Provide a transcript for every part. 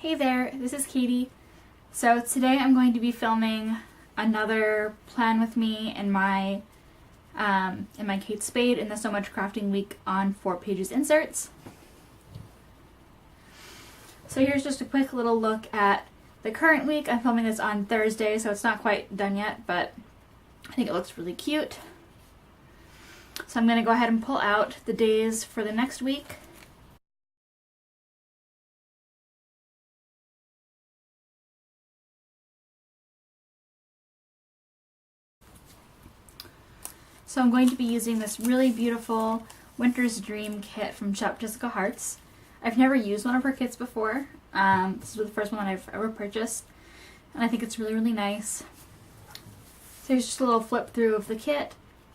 Hey there, this is Katie. So today I'm going to be filming another plan with me in my Kate Spade in the So Much Crafting week on 4 pages inserts. So here's just a quick little look at the current week. I'm filming this on Thursday, so it's not quite done yet, but I think it looks really cute. So I'm going to go ahead and pull out the days for the next week. So I'm going to be using this really beautiful Winter's Dream kit from Shop Jessica Hearts. I've never used one of her kits before. This is the first one that I've ever purchased, and I think it's really, really nice. So here's just a little flip through of the kit.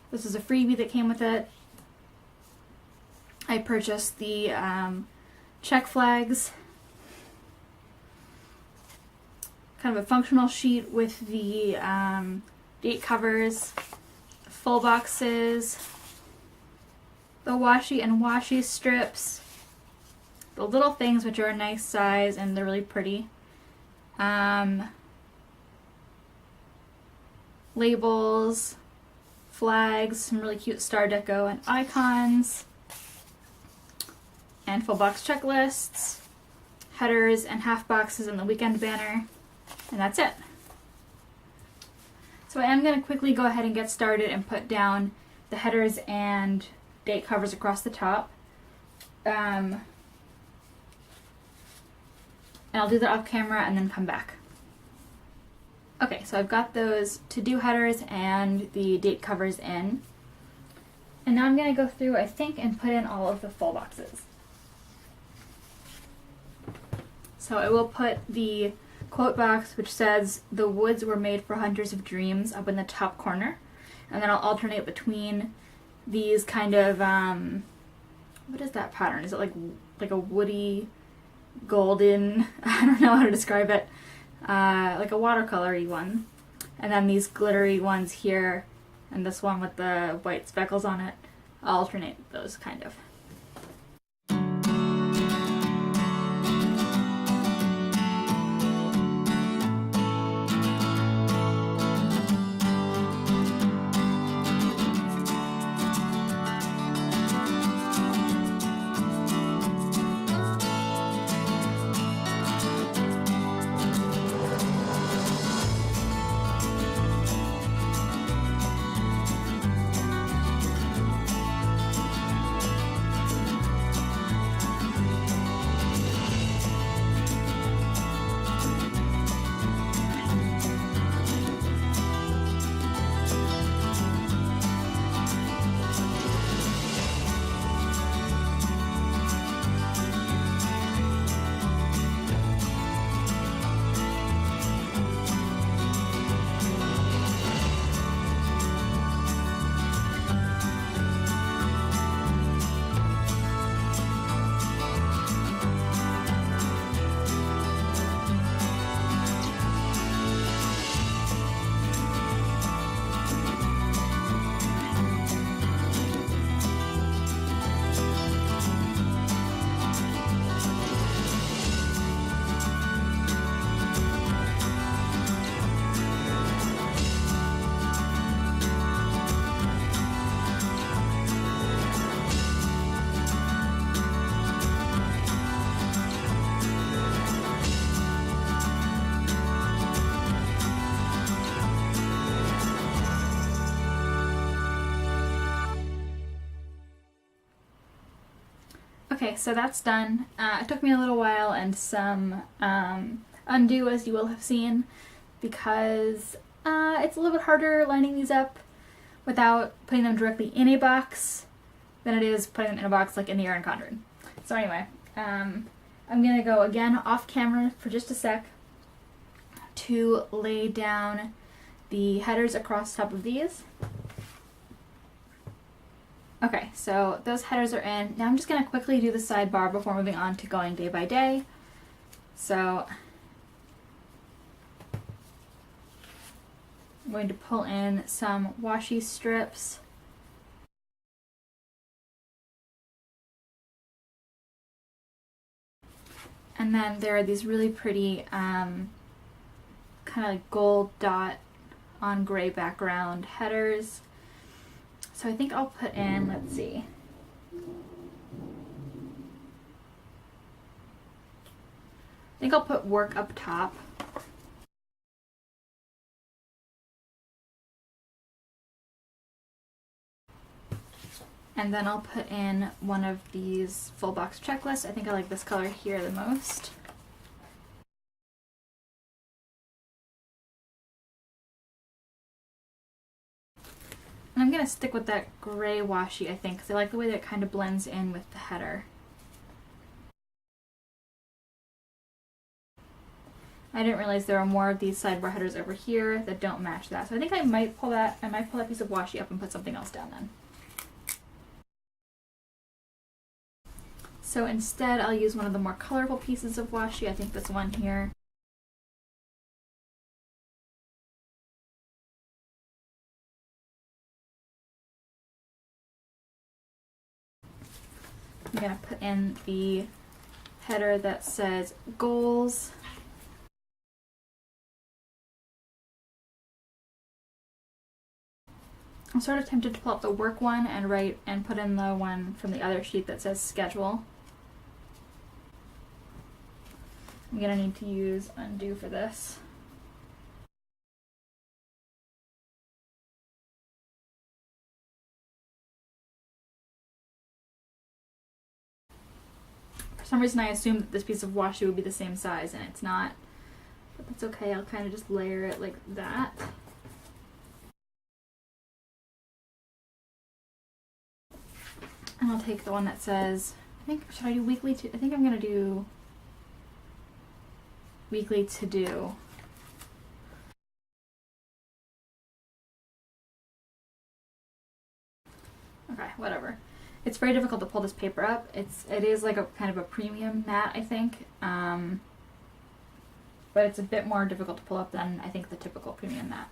This is a freebie that came with it. I purchased the check flags, kind of a functional sheet with the date covers, full boxes, the washi and washi strips, the little things which are a nice size and they're really pretty, labels, flags, some really cute star deco and icons, and full box checklists, headers and half boxes and the weekend banner, and that's it. So I am going to quickly go ahead and get started and put down the headers and date covers across the top. And I'll do that off camera and then come back. Okay, so I've got those to-do headers and the date covers in. And now I'm going to go through, I think, and put in all of the full boxes. So I will put the quote box which says "The woods were made for hunters of dreams" up in the top corner, and then I'll alternate between these kind of what is that pattern? Is it like a woody golden, I don't know how to describe it, like a watercolory one, and then these glittery ones here and this one with the white speckles on it. I'll alternate those kind of. Okay, so that's done. It took me a little while and some undo, as you will have seen, because it's a little bit harder lining these up without putting them directly in a box than it is putting them in a box like in the Erin Condren. So anyway, I'm going to go again off camera for just a sec to lay down the headers across the top of these. Okay, so those headers are in. Now I'm just going to quickly do the sidebar before moving on to going day by day. So I'm going to pull in some washi strips. And then there are these really pretty kind of like gold dot on gray background headers. So I think I'll put in, let's see. I think I'll put work up top. And then I'll put in one of these full box checklists. I think I like this color here the most. And I'm going to stick with that gray washi, I think, because I like the way that it kind of blends in with the header. I didn't realize there are more of these sidebar headers over here that don't match that. So I think I might pull that piece of washi up and put something else down then. So instead I'll use one of the more colorful pieces of washi. I think this one here. I'm going to put in the header that says goals. I'm sort of tempted to pull up the work one and put in the one from the other sheet that says schedule. I'm going to need to use undo for this. For some reason I assumed that this piece of washi would be the same size, and it's not. But that's okay, I'll kind of just layer it like that. And I'll take the one that says, should I do weekly to, I think I'm going to do weekly to do. Okay, whatever. It's very difficult to pull this paper up. It is like a kind of a premium mat, I think. But it's a bit more difficult to pull up than I think the typical premium mat.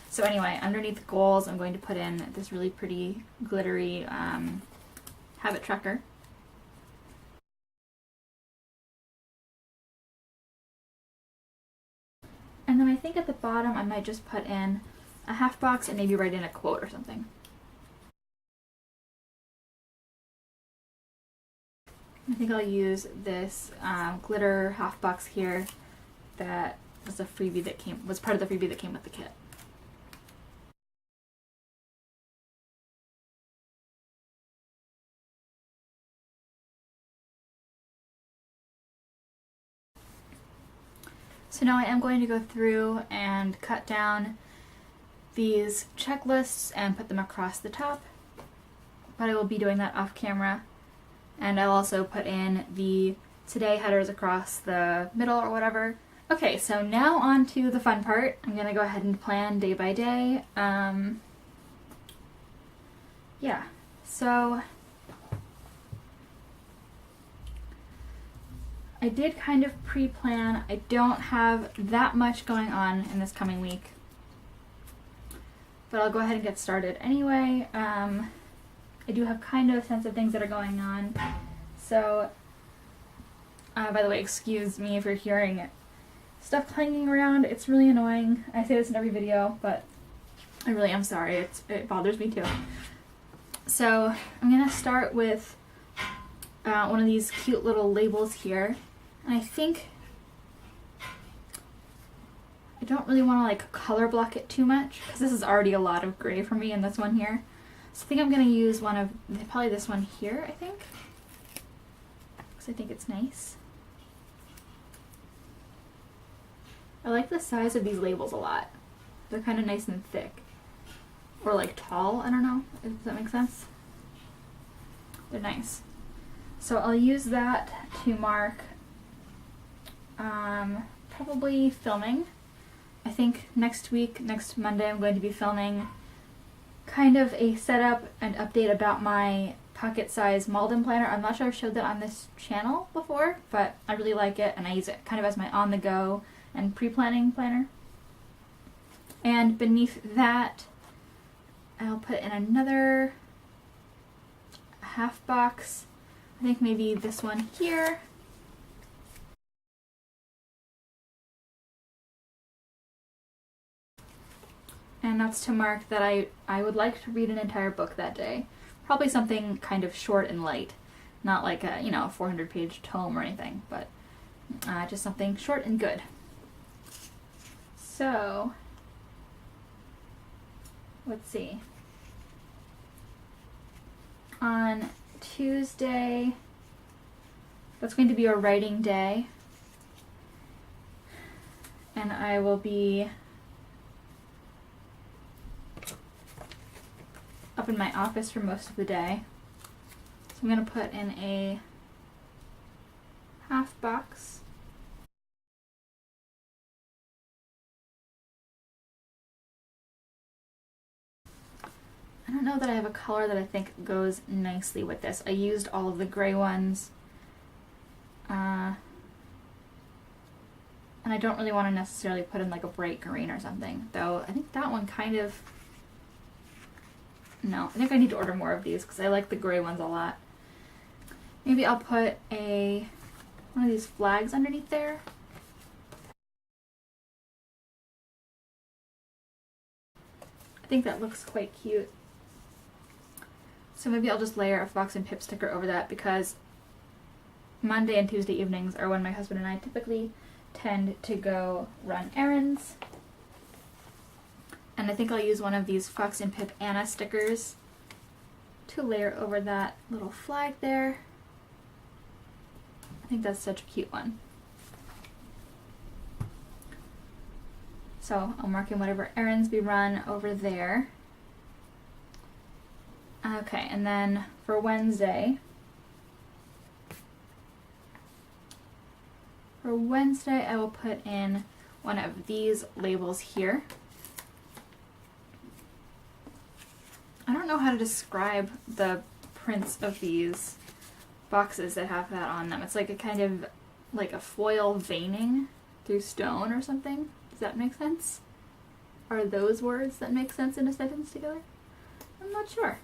So anyway, underneath the goals, I'm going to put in this really pretty glittery habit tracker. And then I think at the bottom I might just put in a half box and maybe write in a quote or something. I think I'll use this glitter half box here that was a freebie that was part of the freebie that came with the kit. So now I am going to go through and cut down these checklists and put them across the top, but I will be doing that off camera. And I'll also put in the today headers across the middle or whatever. Okay, so now on to the fun part. I'm gonna go ahead and plan day by day. Yeah, so I did kind of pre-plan. I don't have that much going on in this coming week, but I'll go ahead and get started anyway. I do have kind of a sense of things that are going on. So, by the way, excuse me if you're hearing stuff clanging around. It's really annoying. I say this in every video, but I really am sorry. It bothers me too. So, I'm going to start with one of these cute little labels here. And I think I don't really want to like color block it too much because this is already a lot of gray for me in this one here. So I think I'm going to use probably this one here, I think. Because I think it's nice. I like the size of these labels a lot. They're kind of nice and thick. Or like tall, I don't know. Does that make sense? They're nice. So I'll use that to mark probably filming. I think next Monday, I'm going to be filming kind of a setup and update about my pocket size Malden planner. I'm not sure I've showed that on this channel before, but I really like it and I use it kind of as my on the go and pre-planning planner. And beneath that, I'll put in another half box. I think maybe this one here. And that's to mark that I would like to read an entire book that day. Probably something kind of short and light. Not like a, you know, a 400-page tome or anything, but just something short and good. So, let's see. On Tuesday, that's going to be a writing day. And I will be up in my office for most of the day. So I'm going to put in a half box. I don't know that I have a color that I think goes nicely with this. I used all of the gray ones. And I don't really want to necessarily put in like a bright green or something, though I think that one kind of... No, I think I need to order more of these because I like the gray ones a lot. Maybe I'll put one of these flags underneath there. I think that looks quite cute. So maybe I'll just layer a Fox and Pip sticker over that because Monday and Tuesday evenings are when my husband and I typically tend to go run errands. And I think I'll use one of these Fox and Pip Anna stickers to layer over that little flag there. I think that's such a cute one. So I'll mark in whatever errands we run over there. Okay, and then for Wednesday, I will put in one of these labels here. I don't know how to describe the prints of these boxes that have that on them. It's like a kind of like a foil veining through stone or something. Does that make sense? Are those words that make sense in a sentence together? I'm not sure.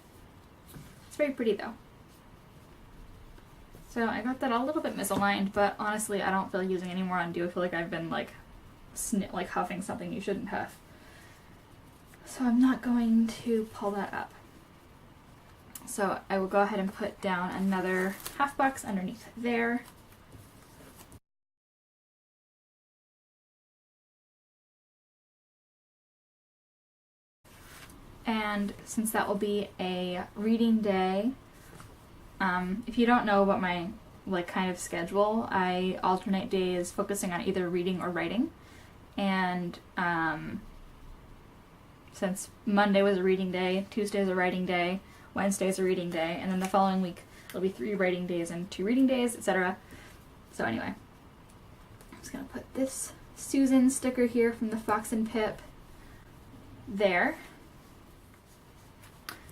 It's very pretty though. So I got that all a little bit misaligned, but honestly I don't feel like using any more undue. I feel like I've been like huffing something you shouldn't huff. So I'm not going to pull that up. So I will go ahead and put down another half box underneath there. And since that will be a reading day, if you don't know about my kind of schedule, I alternate days focusing on either reading or writing. And since Monday was a reading day, Tuesday is a writing day, Wednesday is a reading day, and then the following week there'll be 3 writing days and 2 reading days, etc. So anyway, I'm just going to put this Susan sticker here from the Fox and Pip there.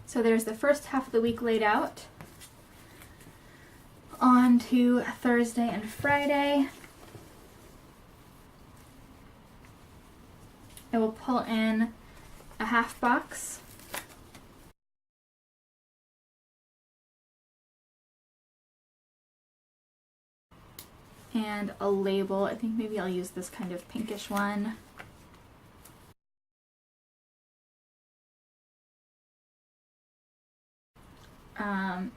So there's the first half of the week laid out. On to Thursday and Friday. I will pull in a half box. And a label. I think maybe I'll use this kind of pinkish one.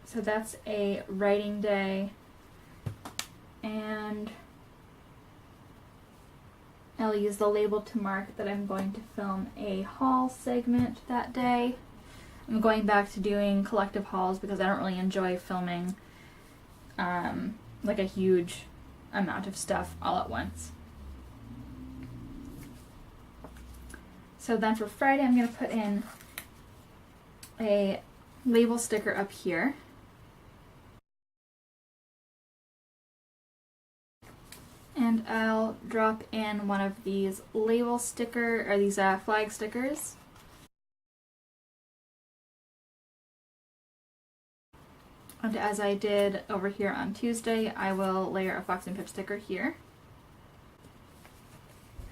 So that's a writing day, and I'll use the label to mark that I'm going to film a haul segment that day. I'm going back to doing collective hauls because I don't really enjoy filming like a huge amount of stuff all at once. So then for Friday I'm going to put in a label sticker up here. And I'll drop in one of these label sticker, or these flag stickers. And as I did over here on Tuesday, I will layer a Fox and Pip sticker here.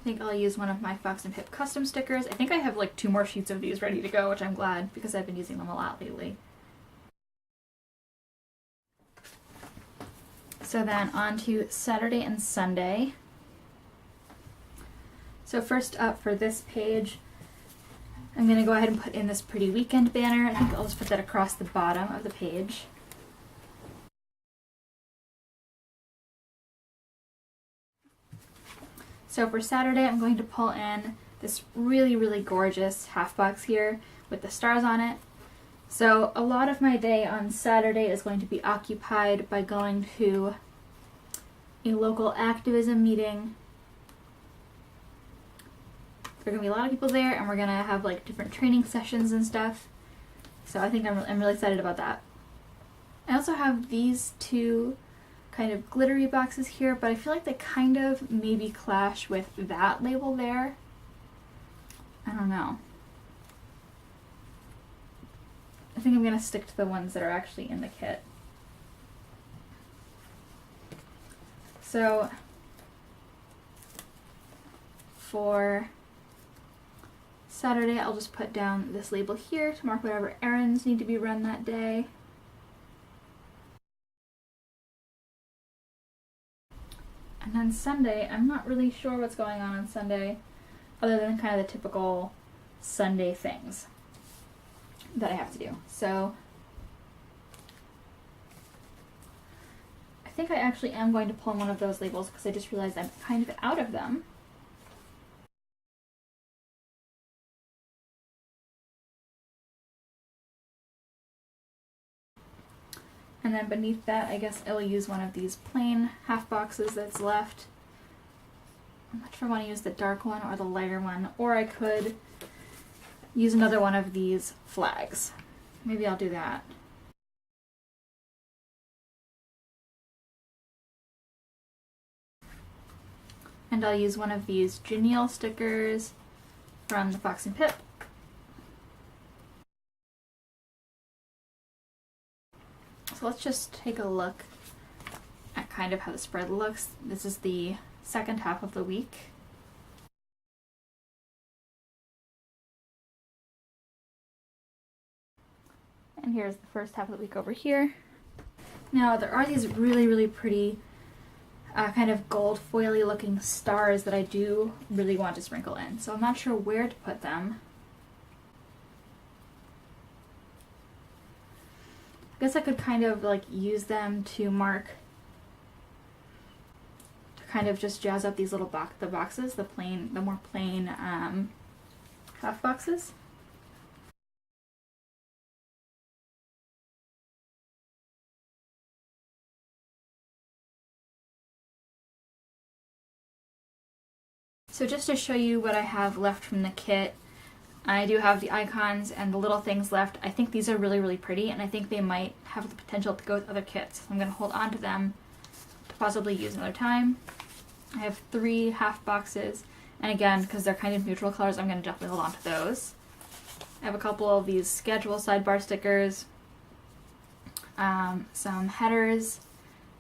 I think I'll use one of my Fox and Pip custom stickers. I think I have like 2 more sheets of these ready to go, which I'm glad because I've been using them a lot lately. So then on to Saturday and Sunday. So first up for this page, I'm going to go ahead and put in this Pretty Weekend banner. I think I'll just put that across the bottom of the page. So for Saturday, I'm going to pull in this really, really gorgeous half box here with the stars on it. So a lot of my day on Saturday is going to be occupied by going to a local activism meeting. There are going to be a lot of people there, and we're going to have like different training sessions and stuff. So I think I'm really excited about that. I also have these two kind of glittery boxes here, but I feel like they kind of maybe clash with that label there. I don't know. I think I'm going to stick to the ones that are actually in the kit. So for Saturday, I'll just put down this label here to mark whatever errands need to be run that day. And then Sunday, I'm not really sure what's going on Sunday, other than kind of the typical Sunday things that I have to do. So I think I actually am going to pull in one of those labels because I just realized I'm kind of out of them. And then beneath that, I guess I will use one of these plain half boxes that's left. I'm not sure if I want to use the dark one or the lighter one, or I could use another one of these flags. Maybe I'll do that. And I'll use one of these Janelle stickers from the Fox and Pip. So let's just take a look at kind of how the spread looks. This is the second half of the week. And here's the first half of the week over here. Now there are these really, really pretty kind of gold foily looking stars that I do really want to sprinkle in. So I'm not sure where to put them. I guess I could kind of like use them to mark, to kind of just jazz up these little boxes, the more plain half boxes. So just to show you what I have left from the kit, I do have the icons and the little things left. I think these are really, really pretty, and I think they might have the potential to go with other kits. So I'm going to hold on to them to possibly use another time. I have 3 half boxes, and again, because they're kind of neutral colors, I'm going to definitely hold on to those. I have a couple of these schedule sidebar stickers, some headers,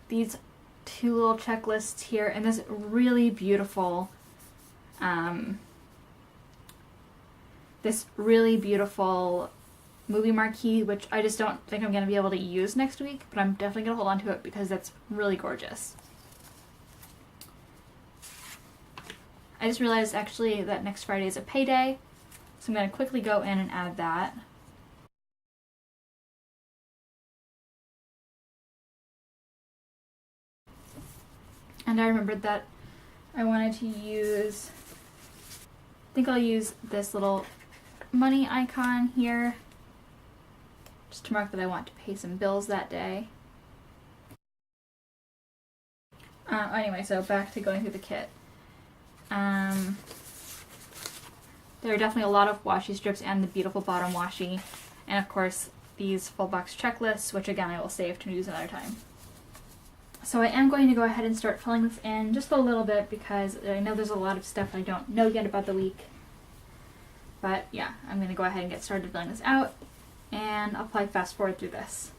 these 2 little checklists here, and this really beautiful movie marquee, which I just don't think I'm going to be able to use next week, but I'm definitely going to hold on to it because that's really gorgeous. I just realized actually that next Friday is a payday, so I'm going to quickly go in and add that. And I remembered that I wanted to use, I think I'll use this little money icon here, just to mark that I want to pay some bills that day. Anyway, so back to going through the kit. There are definitely a lot of washi strips and the beautiful bottom washi, and of course these full box checklists, which again I will save to use another time. So I am going to go ahead and start filling this in just a little bit because I know there's a lot of stuff I don't know yet about the week. But yeah, I'm going to go ahead and get started filling this out, and I'll probably fast forward through this.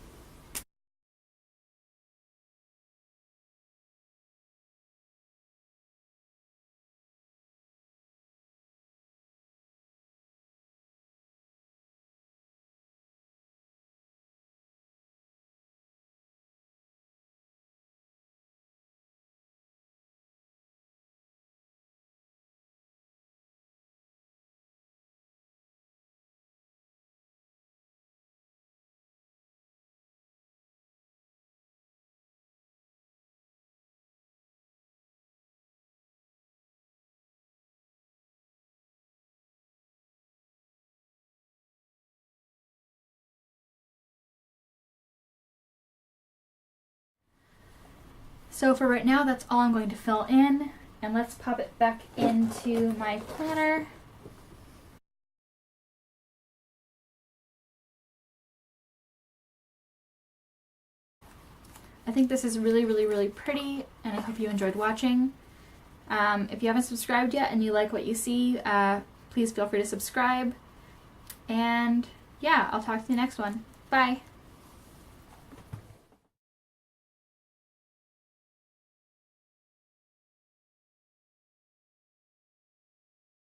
So for right now, that's all I'm going to fill in, and let's pop it back into my planner. I think this is really, really, really pretty, and I hope you enjoyed watching. If you haven't subscribed yet and you like what you see, please feel free to subscribe. And yeah, I'll talk to you next one. Bye!